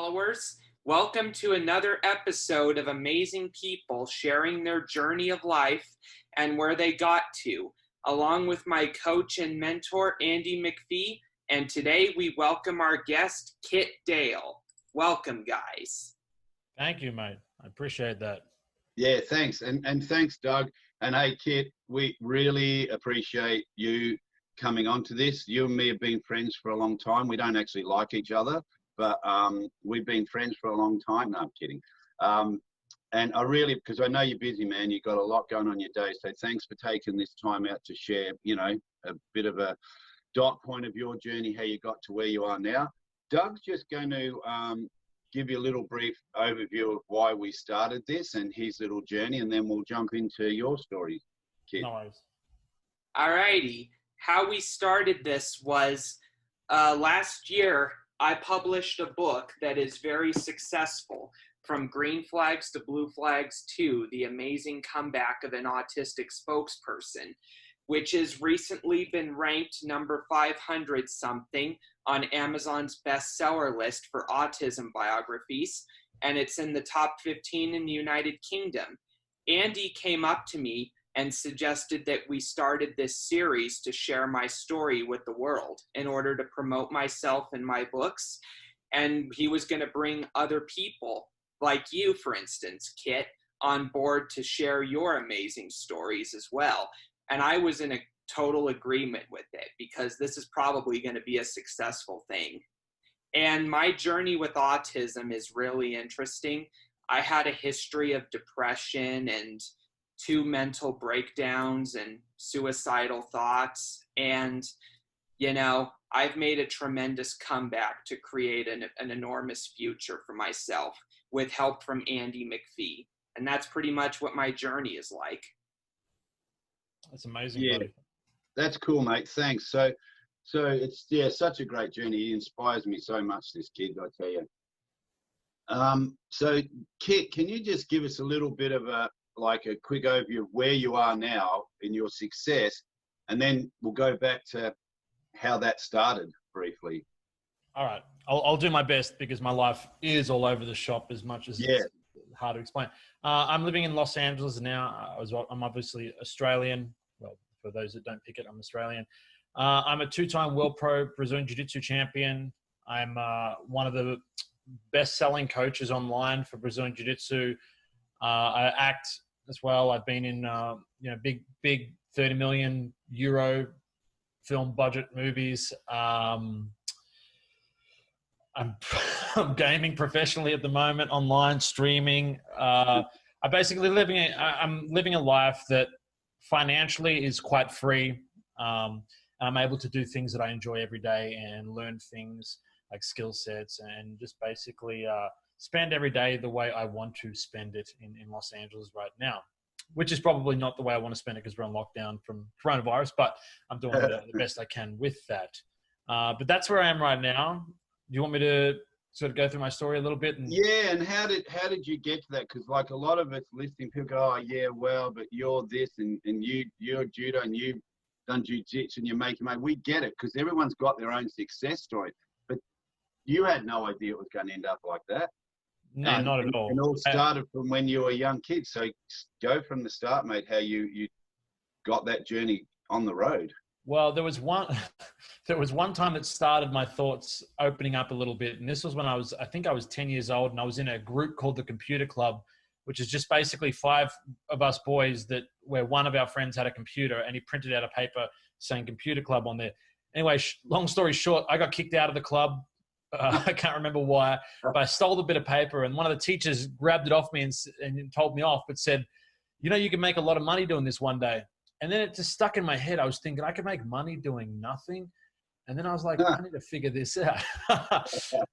followers. Welcome to another episode of amazing people sharing their journey of life and where they got to, along with my coach and mentor, Andy McPhee. And today we welcome our guest, Kit Dale. Welcome, guys. Thank you, mate. I appreciate that. Yeah, thanks. And thanks, Doug. And hey, Kit, we really appreciate you coming on to this. You and me have been friends for a long time. We don't actually like each other, but we've been friends for a long time. No, I'm kidding. And I really, because I know you're busy, man, you've got a lot going on your day. So thanks for taking this time out to share, you know, a bit of a dot point of your journey, how you got to where you are now. Doug's just going to give you a little brief overview of why we started this and his little journey, and then we'll jump into your story, Kit. No worries. All righty. How we started this was last year, I published a book that is very successful, From Green Flags to Blue Flags 2, The Amazing Comeback of an Autistic Spokesperson, which has recently been ranked number 500 something on Amazon's bestseller list for autism biographies, and it's in the top 15 in the United Kingdom. Andy came up to me and suggested that we started this series to share my story with the world in order to promote myself and my books. And he was going to bring other people, like you, for instance, Kit, on board to share your amazing stories as well. And I was in a total agreement with it because this is probably going to be a successful thing. And my journey with autism is really interesting. I had a history of depression and 2 mental breakdowns and suicidal thoughts. And, you know, I've made a tremendous comeback to create an enormous future for myself with help from Andy McPhee. And that's pretty much what my journey is like. That's amazing, Yeah, buddy. That's cool, mate. Thanks. So it's, yeah, such a great journey. He inspires me so much, this kid, I tell you. So Kit, can you just give us a little bit of a quick overview of where you are now in your success, and then we'll go back to how that started briefly. All right. I'll do my best because my life is all over the shop as much as it's hard to explain. I'm living in Los Angeles now. I'm obviously Australian. Well, for those that don't pick it, I'm Australian. I'm a 2-time World Pro Brazilian Jiu-Jitsu champion. I'm one of the best-selling coaches online for Brazilian Jiu-Jitsu. I act as well. I've been in big 30 million euro film budget movies. I'm gaming professionally at the moment, online streaming. I'm living a life that financially is quite free. I'm able to do things that I enjoy every day and learn things like skill sets and just basically spend every day the way I want to spend it in Los Angeles right now, which is probably not the way I want to spend it because we're on lockdown from coronavirus, but I'm doing the best I can with that. But that's where I am right now. Do you want me to sort of go through my story a little bit? Yeah, and how did you get to that? Because like a lot of us listening, people go, oh yeah, well, but you're this and you're judo and you've done jiu-jitsu and you're making money. We get it because everyone's got their own success story. But you had no idea it was going to end up like that. No, not at all. And all started from when you were a young kid. So go from the start, mate, how you got that journey on the road. Well, there was one time that started my thoughts opening up a little bit. And this was when I think I was 10 years old and I was in a group called the Computer Club, which is just basically 5 of us boys where one of our friends had a computer and he printed out a paper saying Computer Club on there. Anyway, long story short, I got kicked out of the club. I can't remember why, but I stole the bit of paper and one of the teachers grabbed it off me and told me off, but said, you know, you can make a lot of money doing this one day. And then it just stuck in my head. I was thinking I could make money doing nothing. And then I was like, I need to figure this out.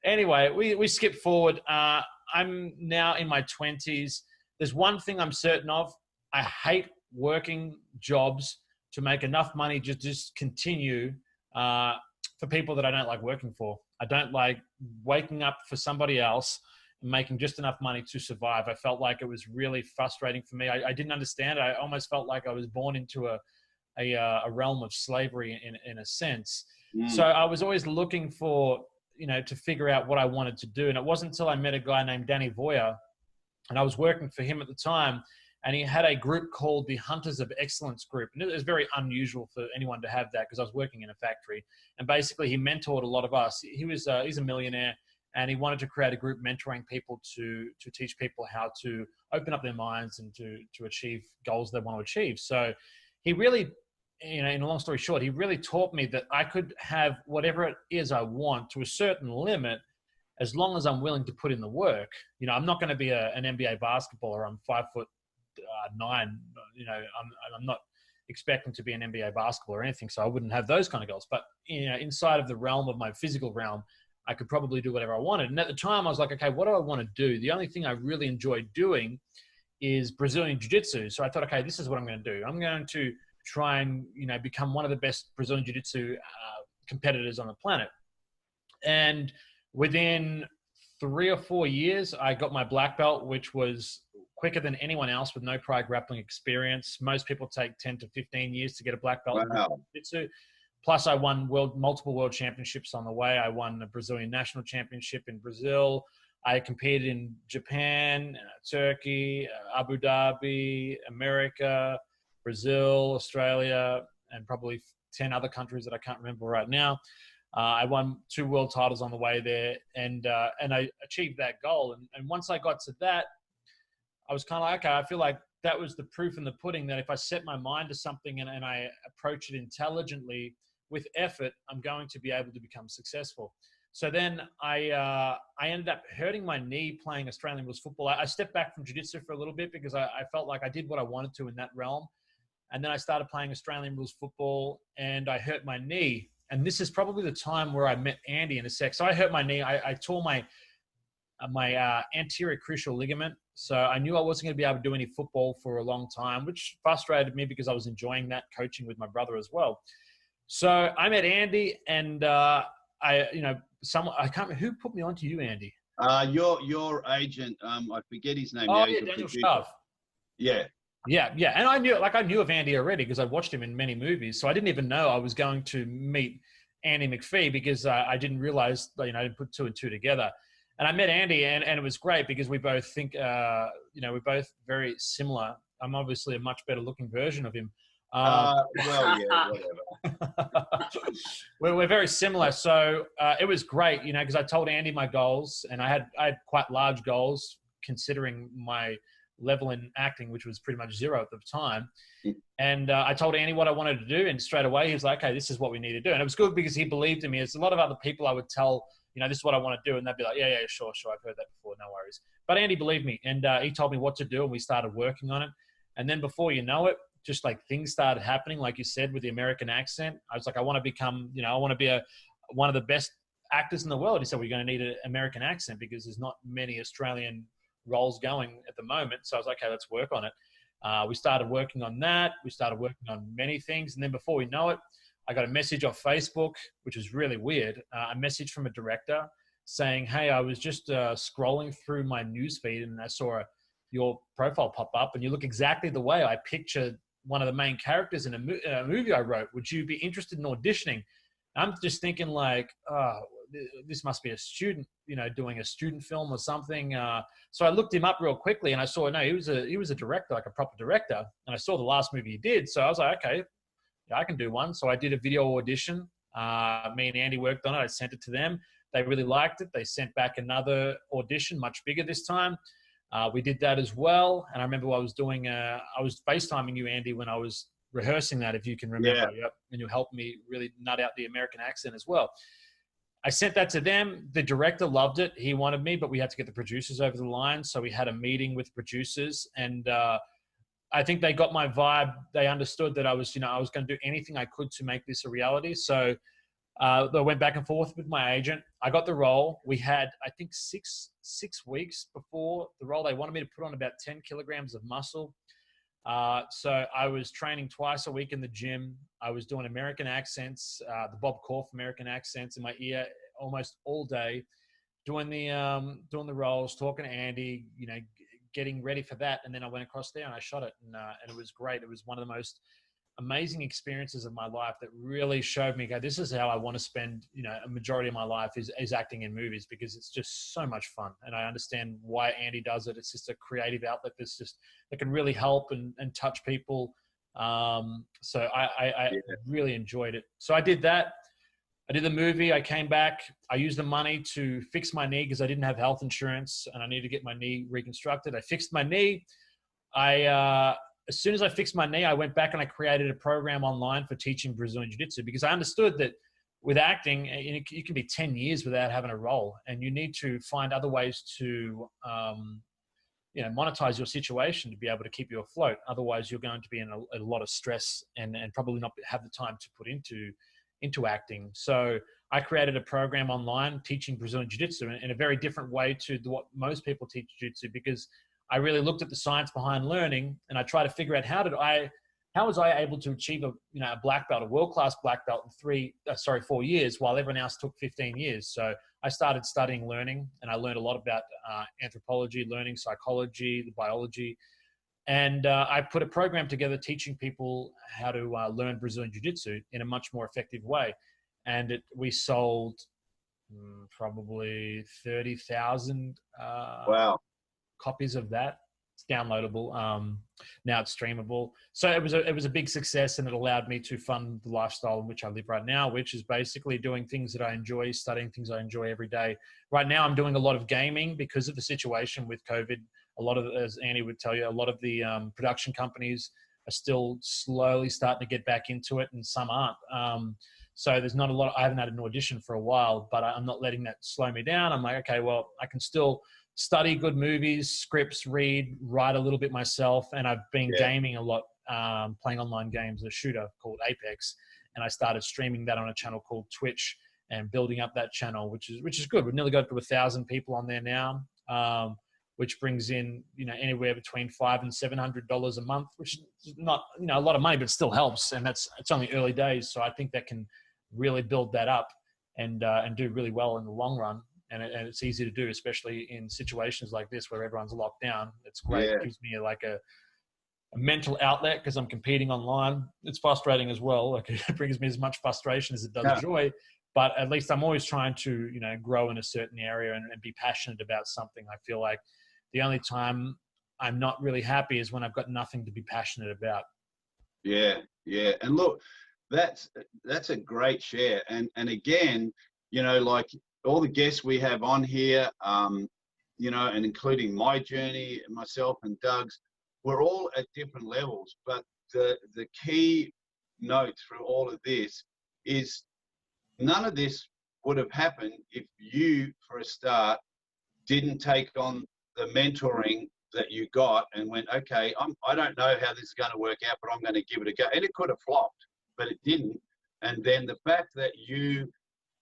Anyway, we skip forward. I'm now in my 20s. There's one thing I'm certain of. I hate working jobs to make enough money to just continue for people that I don't like working for. I don't like waking up for somebody else and making just enough money to survive. I felt like it was really frustrating for me. I didn't understand it. I almost felt like I was born into a realm of slavery in a sense. So I was always looking for, to figure out what I wanted to do. And it wasn't until I met a guy named Danny Voyer, and I was working for him at the time, and he had a group called the Hunters of Excellence Group. And it was very unusual for anyone to have that because I was working in a factory. And basically he mentored a lot of us. He's a millionaire, and he wanted to create a group mentoring people to teach people how to open up their minds and to achieve goals they want to achieve. So he really, in a long story short, he really taught me that I could have whatever it is I want to a certain limit, as long as I'm willing to put in the work. I'm not going to be an NBA basketballer. I'm 5'9". I'm not expecting to be an NBA basketballer or anything, so I wouldn't have those kind of goals. But inside of the realm of my physical realm, I could probably do whatever I wanted. And at the time, I was like, okay, what do I want to do? The only thing I really enjoy doing is Brazilian jiu-jitsu. So I thought, okay, this is what I'm going to do. I'm going to try and become one of the best Brazilian jiu-jitsu competitors on the planet. And within 3 or 4 years, I got my black belt, which was quicker than anyone else with no prior grappling experience. Most people take 10 to 15 years to get a black belt. Wow. In jiu-jitsu. Plus, I won multiple world championships on the way. I won the Brazilian national championship in Brazil. I competed in Japan, Turkey, Abu Dhabi, America, Brazil, Australia, and probably 10 other countries that I can't remember right now. I won 2 world titles on the way there, and I achieved that goal. And once I got to that, I was kind of like, okay, I feel like that was the proof in the pudding that if I set my mind to something and I approach it intelligently with effort, I'm going to be able to become successful. So then I ended up hurting my knee playing Australian rules football. I stepped back from jiu-jitsu for a little bit because I felt like I did what I wanted to in that realm. And then I started playing Australian rules football, and I hurt my knee. And this is probably the time where I met Andy in a sec. So I hurt my knee. I tore my anterior cruciate ligament. So I knew I wasn't going to be able to do any football for a long time, which frustrated me because I was enjoying that coaching with my brother as well. So I met Andy, and I can't remember who put me on to you, Andy. Your agent, I forget his name. Oh, now. yeah, Daniel Stav. Yeah. Yeah. And I knew of Andy already because I watched him in many movies. So I didn't even know I was going to meet Andy McPhee because I didn't realize, I didn't put 2 and 2 together. And I met Andy, and it was great because we both think, we're both very similar. I'm obviously a much better looking version of him. Well, yeah, whatever. We're very similar. So it was great, because I told Andy my goals, and I had quite large goals considering my level in acting, which was pretty much 0 at the time. And I told Andy what I wanted to do, and straight away he was like, okay, this is what we need to do. And it was good because he believed in me. There's a lot of other people I would tell, this is what I want to do, and they'd be like, yeah, sure, I've heard that before, no worries. But Andy believed me, and he told me what to do, and we started working on it. And then before you know it, just like things started happening, like you said, with the American accent. I was like, I want to become, I want to be one of the best actors in the world. He said, we're going to need an American accent because there's not many Australian roles going at the moment. So I was like, okay, let's work on it. We started working on that. We started working on many things. And then before we know it, I got a message off Facebook, which is really weird. A message from a director saying, hey, I was just scrolling through my newsfeed and I saw your profile pop up and you look exactly the way I pictured one of the main characters in a movie I wrote. Would you be interested in auditioning? I'm just thinking like, this must be a student, doing a student film or something. So I looked him up real quickly and I saw, no, he was a director, like a proper director. And I saw the last movie he did. So I was like, okay, yeah, I can do one. So I did a video audition. Me and Andy worked on it. I sent it to them. They really liked it. They sent back another audition, much bigger this time. We did that as well. And I remember I was FaceTiming you, Andy, when I was rehearsing that, if you can remember. Yeah. Yep. And you helped me really nut out the American accent as well. I sent that to them. The director loved it. He wanted me, but we had to get the producers over the line. So we had a meeting with producers, and I think they got my vibe. They understood that I was going to do anything I could to make this a reality. So they went back and forth with my agent. I got the role. We had, I think, six weeks before the role. They wanted me to put on about 10 kilograms of muscle. So I was training twice a week in the gym. I was doing American accents, the Bob Korf American accents in my ear almost all day, doing the roles, talking to Andy, getting ready for that. And then I went across there and I shot it, and it was great. It was one of the most amazing experiences of my life that really showed me, okay, this is how I want to spend, a majority of my life is acting in movies, because it's just so much fun. And I understand why Andy does it. It's just a creative outlet that can really help and touch people. So I really enjoyed it. So I did that. I did the movie. I came back. I used the money to fix my knee because I didn't have health insurance and I needed to get my knee reconstructed. I fixed my knee. As soon as I fixed my knee, I went back and I created a program online for teaching Brazilian Jiu-Jitsu, because I understood that with acting, you can be 10 years without having a role, and you need to find other ways to, monetize your situation to be able to keep you afloat. Otherwise, you're going to be in a lot of stress and probably not have the time to put into acting. So I created a program online teaching Brazilian Jiu-Jitsu in a very different way to what most people teach Jiu-Jitsu, because I really looked at the science behind learning, and I tried to figure out how was I able to achieve a black belt, a world-class black belt in 4 years, while everyone else took 15 years. So I started studying learning, and I learned a lot about anthropology, learning, psychology, the biology. And I put a program together teaching people how to learn Brazilian Jiu-Jitsu in a much more effective way. And we sold probably 30,000 Wow. copies of that. It's downloadable. Now it's streamable. So it was a big success, and it allowed me to fund the lifestyle in which I live right now, which is basically doing things that I enjoy, studying things I enjoy every day. Right now, I'm doing a lot of gaming because of the situation with COVID. A lot of, as Andy would tell you, a lot of the production companies are still slowly starting to get back into it, and some aren't. So there's not a lot. I haven't had an audition for a while, but I'm not letting that slow me down. I'm like, okay, well, I can still study good movies, scripts, write a little bit myself. And I've been gaming a lot, playing online games, a shooter called Apex. And I started streaming that on a channel called Twitch and building up that channel, which is good. We've nearly got to 1,000 people on there now, which brings in, anywhere between $500 and $700 a month, which is not, a lot of money, but still helps. And it's only early days. So I think that can really build that up and do really well in the long run. And it's easy to do, especially in situations like this where everyone's locked down. It's great. Yeah. It gives me a mental outlet because I'm competing online. It's frustrating as well. Like, it brings me as much frustration as it does joy. But at least I'm always trying to, grow in a certain area and be passionate about something. I feel like the only time I'm not really happy is when I've got nothing to be passionate about. Yeah, yeah. And look, that's a great share. And again, like all the guests we have on here, and including my journey, myself and Doug's, we're all at different levels. But the key note through all of this is none of this would have happened if you, for a start, didn't take on the mentoring that you got and went, okay, I don't know how this is going to work out, but I'm going to give it a go. And it could have flopped, but it didn't. And then the fact that you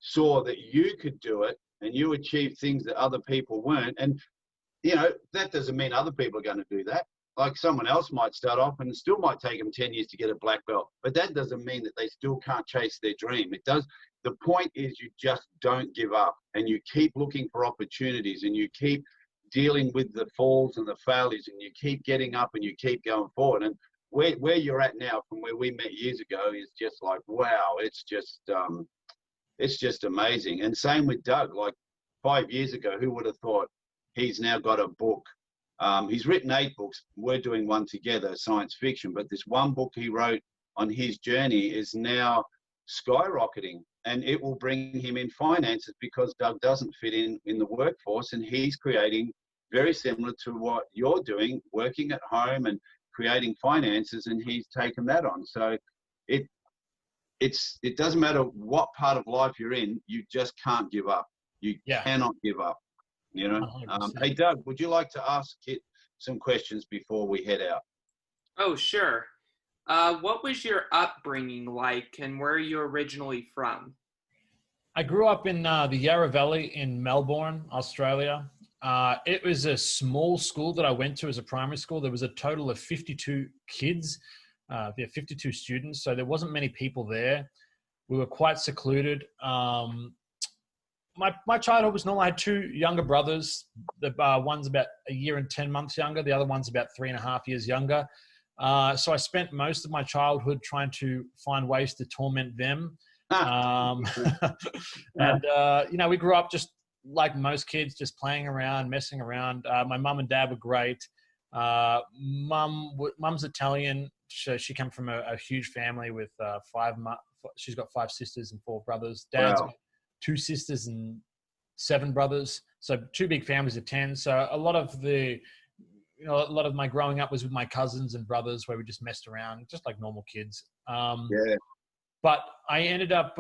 saw that you could do it and you achieved things that other people weren't. And, that doesn't mean other people are going to do that. Like, someone else might start off and it still might take them 10 years to get a black belt, but that doesn't mean that they still can't chase their dream. It does. The point is you just don't give up, and you keep looking for opportunities, and you keep dealing with the falls and the failures, and you keep getting up and you keep going forward. And where you're at now from where we met years ago is just like, wow, it's just amazing. And same with Doug. Like 5 years ago, who would have thought he's now got a book? He's written 8 books. We're doing one together, science fiction. But this one book he wrote on his journey is now skyrocketing, and it will bring him in finances because Doug doesn't fit in the workforce, and he's creating very similar to what you're doing, working at home and creating finances, and he's taken that on. So it doesn't matter what part of life you're in, you just can't give up. You cannot give up. Hey, Doug, would you like to ask Kit some questions before we head out? Oh, sure. What was your upbringing like, and where are you originally from? I grew up in the Yarra Valley in Melbourne, Australia. It was a small school that I went to as a primary school. There was a total of 52 kids, 52 students, so there wasn't many people there. We were quite secluded. My childhood was normal. I had 2 younger brothers. The one's about a year and 10 months younger. The other one's about 3.5 years younger. So I spent most of my childhood trying to find ways to torment them. And, we grew up just like most kids, just playing around, messing around. My mum and dad were great. Mum's Italian. So she came from a huge family with she's got 5 sisters and 4 brothers. Dad's got 2 sisters and 7 brothers. So 2 big families of 10. So a lot of my growing up was with my cousins and brothers where we just messed around, just like normal kids. But I ended up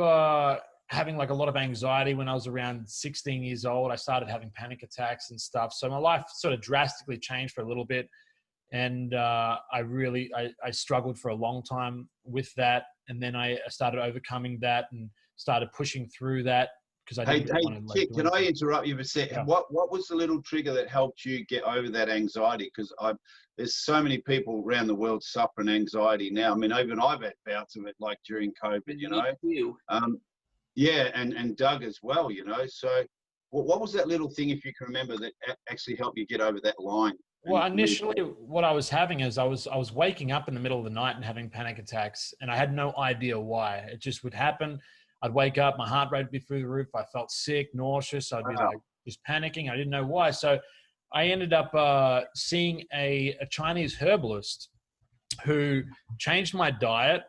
having like a lot of anxiety when I was around 16 years old. I started having panic attacks and stuff. So my life sort of drastically changed for a little bit. And I struggled for a long time with that. And then I started overcoming that and started pushing through that because I didn't want to. Kit, can I interrupt you for a second? Yeah. What was the little trigger that helped you get over that anxiety? Because there's so many people around the world suffering anxiety now. I mean, even I've had bouts of it, like during COVID, you know. Me too. And Doug as well, you know. So what was that little thing, if you can remember, that actually helped you get over that line? Well, initially what I was having is I was waking up in the middle of the night and having panic attacks, and I had no idea why. It just would happen. I'd wake up, my heart rate would be through the roof. I felt sick, nauseous. I'd be like just panicking. I didn't know why. So I ended up seeing a Chinese herbalist who changed my diet,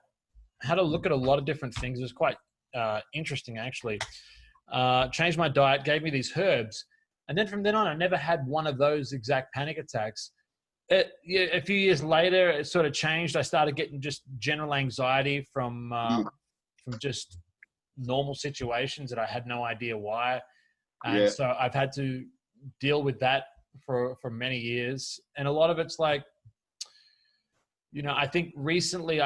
had a look at a lot of different things. It was quite interesting, actually. Changed my diet, gave me these herbs. And then from then on, I never had one of those exact panic attacks. A few years later, it sort of changed. I started getting just general anxiety from just normal situations that I had no idea why. And so I've had to deal with that for many years. And a lot of it's like, I think recently,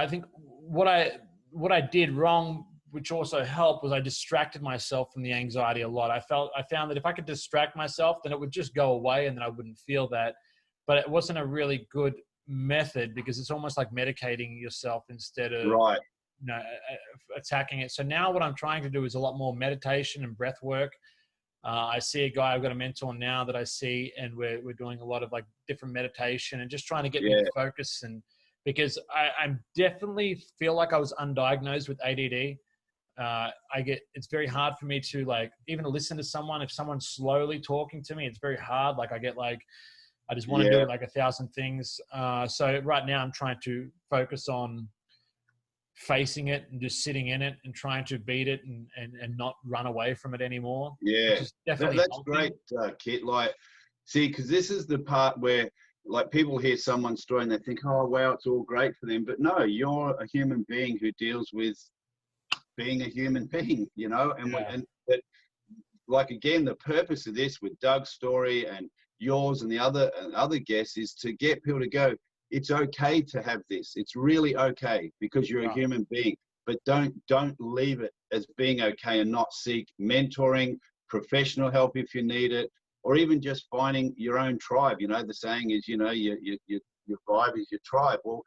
what I did wrong, which also helped, was I distracted myself from the anxiety a lot. I found that if I could distract myself, then it would just go away and then I wouldn't feel that. But it wasn't a really good method because it's almost like medicating yourself instead of attacking it. So now what I'm trying to do is a lot more meditation and breath work. I see a guy, I've got a mentor now that I see, and we're doing a lot of like different meditation and just trying to get me to focus. And because I definitely feel like I was undiagnosed with ADD. It's very hard for me to like even listen to someone. If someone's slowly talking to me, it's very hard. Like I just want to do like 1,000 things. So right now I'm trying to focus on facing it and just sitting in it and trying to beat it and not run away from it anymore. Yeah, that's great, Kit. Like, see, because this is the part where like people hear someone's story and they think, oh, wow, it's all great for them. But no, you're a human being who deals with being a human being, but like, again, the purpose of this with Doug's story and yours and the other guests is to get people to go, it's okay to have this. It's really okay because you're a human being, but don't leave it as being okay and not seek mentoring, professional help if you need it, or even just finding your own tribe. The saying is, your vibe is your tribe. Well,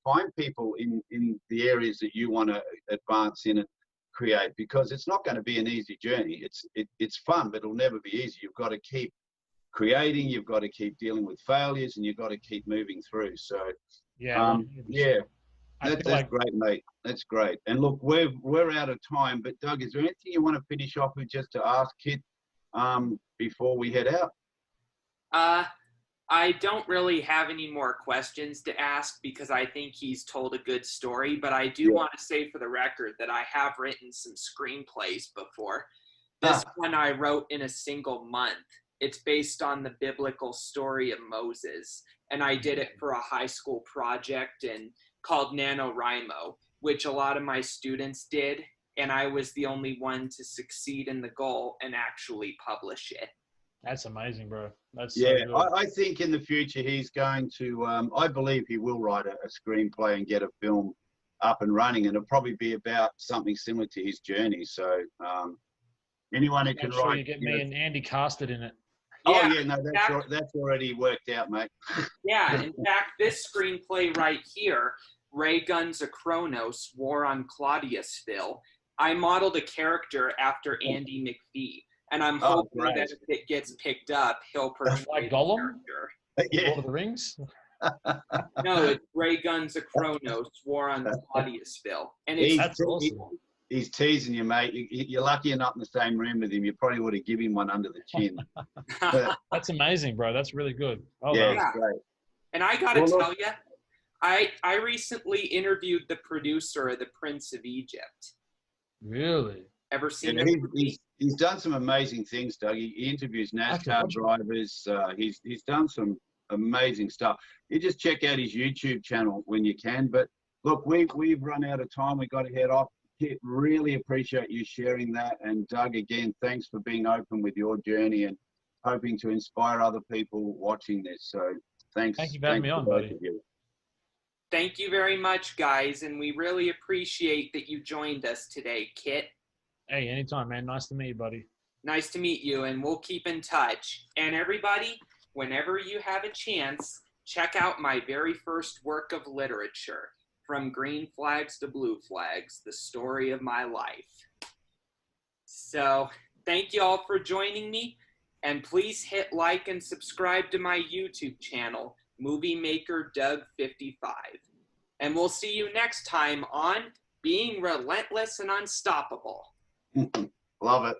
find people in the areas that you want to advance in and create, because it's not going to be an easy journey. It's fun, but it'll never be easy. You've got to keep creating, you've got to keep dealing with failures, and you've got to keep moving through. So that's great, mate. That's great. And look, we're out of time, but Doug, is there anything you want to finish off with just to ask Kit before we head out? I don't really have any more questions to ask because I think he's told a good story, but I do want to say for the record that I have written some screenplays before. This one I wrote in a single month. It's based on the biblical story of Moses, and I did it for a high school project called NaNoWriMo, which a lot of my students did, and I was the only one to succeed in the goal and actually publish it. That's amazing, bro. That's so good. I think in the future he's going to, I believe he will write a screenplay and get a film up and running, and it'll probably be about something similar to his journey. So anyone who can write. You get me and Andy casted in it. That's already worked out, mate. Yeah, in fact, this screenplay right here, Ray Guns Achronos, War on Claudiusville, I modeled a character after Andy McPhee. And I'm hoping that if it gets picked up, he'll portray like Gollum? the character. Lord of the Rings? No, it's Ray Guns of Kronos, War on Claudiusville. And it's That's awesome. He's teasing you, mate. You're lucky you're not in the same room with him. You probably would have given him one under the chin. But, That's amazing, bro. That's really good. Oh, yeah, no. it's great. And I got to Well, look- tell you, I recently interviewed the producer of The Prince of Egypt. Really? Ever seen Yeah, it? he's done some amazing things, Doug. He interviews NASCAR drivers. He's done some amazing stuff. You just check out his YouTube channel when you can. But look, we've run out of time. We've got to head off. Kit, really appreciate you sharing that. And Doug, again, thanks for being open with your journey and hoping to inspire other people watching this. So thanks. Thank you for having me on, both buddy. of you. Thank you very much, guys. And we really appreciate that you joined us today, Kit. Hey, anytime, man. Nice to meet you, buddy. Nice to meet you, and we'll keep in touch. And everybody, whenever you have a chance, check out my very first work of literature, From Green Flags to Blue Flags, The Story of My Life. So thank you all for joining me, and please hit like and subscribe to my YouTube channel, Movie Maker Doug 55. And we'll see you next time on Being Relentless and Unstoppable. Love it.